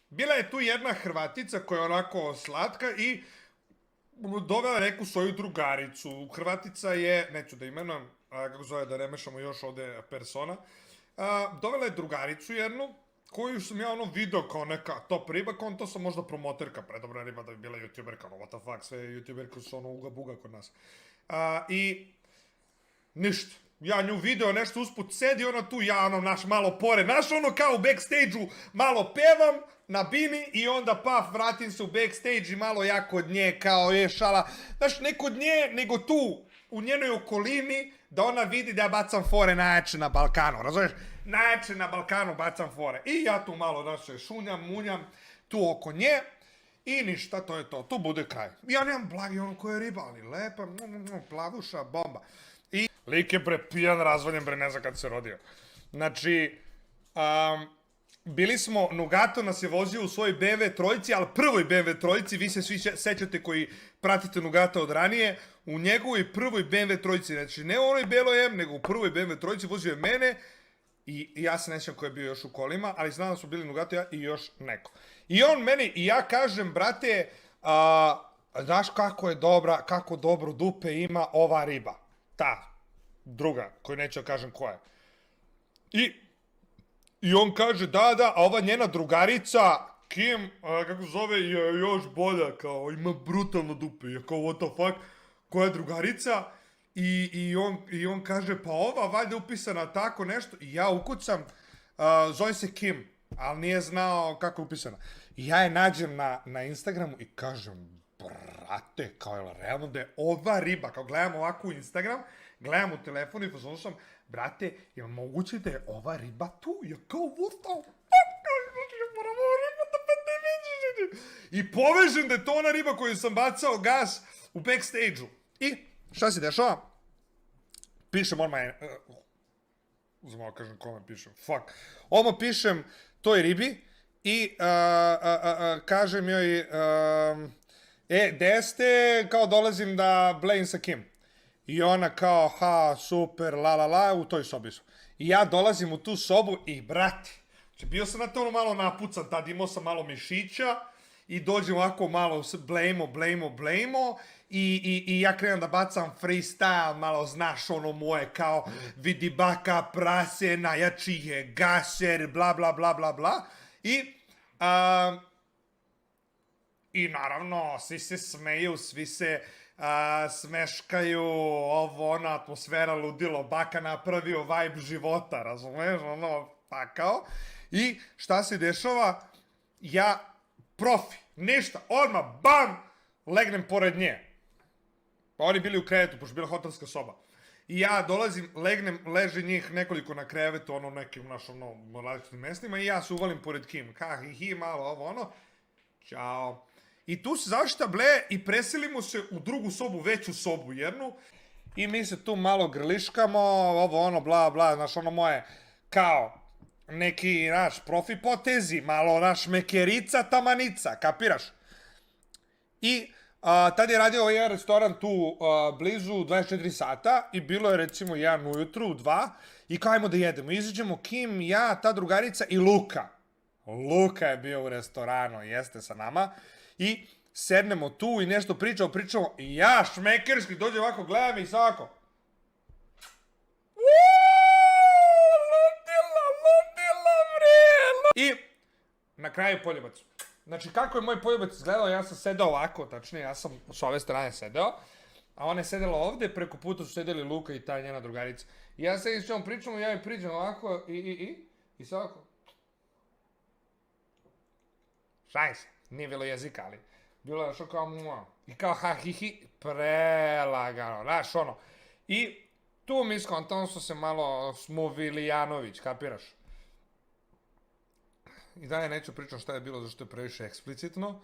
bila je tu jedna Hrvatica koja je onako slatka i dovela neku svoju drugaricu. Hrvatica je, neću da imenujem, kako zove, da ne mešamo još ovde persona, dovela je drugaricu jednu, koju sam ja video kao neka top riba, kao to sam možda promoterka, predobra riba da bi bila youtuberka, what the fuck, sve youtuberke su uga buga kod nas. I ništa. Ja nju video nešto usput, sedi ona tu, ja naš malo pored, naš kao u backstage-u malo pevam na bini i onda vratim se u backstage i malo ja kod nje kao šala. Znaš, ne kod nje, nego tu, u njenoj okolini, da ona vidi da ja bacam fore najjače na Balkanu, razumiješ? Najjače na Balkanu bacam fore. I ja tu malo, šunjam, munjam, tu oko nje. I ništa, to je to, tu bude kraj. Ja nemam blagi koja je riba, ali lepa, plavuša, bomba. I lik je pijan, razvaljen, ne zna kad se rodio. Znači, bili smo, Nugato nas je vozio u svojoj BMW trojici, ali prvoj BMW trojici, vi se svi sećate koji pratite Nugata od ranije, u njegovoj prvoj BMW trojici, znači ne u onoj beloj M, nego u prvoj BMW trojici vozio je mene i ja se ne sjećam ko je bio još u kolima, ali znam da smo bili Nugato ja i još neko. I on meni, i ja kažem, brate, znaš kako dobro dupe ima ova riba. Ta druga, koju neću da kažem koja je. I on kaže, da, a ova njena drugarica, Kim, kako zove, je još bolja, kao, ima brutalno dupe. Ja kao, what the fuck, koja je drugarica? I on kaže, pa ova valjda upisana tako nešto. I ja ukucam, zove se Kim, ali nije znao kako je upisana. I ja je nađem na Instagramu i kažem, brate, kao je realno da je ova riba, kao gledam ovako u Instagram, gledam u telefonu i fazonu sam, brate, je li moguće da je ova riba tu? Ja kao, what the fuck? I povežem da je to ona riba koju sam bacao gas u backstage-u. I, šta se dešava? Pišem odmah, uzmano kažem kome pišem, fuck. Odmah pišem toj ribi i kažem joj, gde ste, kao dolazim da blejim sa Kim. I ona kao, super, u toj sobi su. I ja dolazim u tu sobu i, brate, znači bio sam na to malo napucan, tad imao sam malo mišića i dođem ovako malo blejmo i ja krenem da bacam freestyle, malo znaš ono moje kao vidi baka, prase, najjači je gaser, bla. I naravno, svi se smeju, svi se smeškaju, ono, atmosfera ludilo, baka napravio vibe života, razumeš, ono, pakao. I šta se dešava? Ja, profi, ništa, odmah, bam, legnem pored nje. Pa oni bili u krevetu, pošto je bila hotelska soba. I ja dolazim, legnem, leži njih nekoliko na krevetu, ono, nekim našom, različitim mestima, i ja se uvalim pored Kim. Malo, ovo, ono, ćao. I tu se završita i preselimo se u drugu sobu, veću sobu jednu. I mi se tu malo grliškamo, ovo ono, bla, znaš, ono moje, kao, neki, naš, profi potezi, malo, naš, mekerica, tamanica, kapiraš? I tad je radio jedan restoran tu blizu 24 sata i bilo je recimo 1 ujutru, 2 i kao ajmo da jedemo. Izađemo Kim, ja, ta drugarica i Luka. Luka je bio u restoranu, jeste sa nama. I sednemo tu i nešto pričamo i ja šmekerski dođem ovako, gledam i svako. Ludila, bre! I na kraju poljubac. Znači, kako je moj poljubac izgledao, ja sam sedao ovako, tačnije, ja sam s ove strane sedeo, a ona je sedela ovde, preko puta su sedeli Luka i ta njena drugarica. I ja sedim s njom pričamo, ja joj priđem ovako i sve ovako. Šaj se, nije bilo jezika, ali bilo je što kao mua. I kao prelagano, znaš ono. I tu mi skontamo su se malo Smovilijanović, kapiraš? I dalje neću pričati šta je bilo, zašto je previše eksplicitno.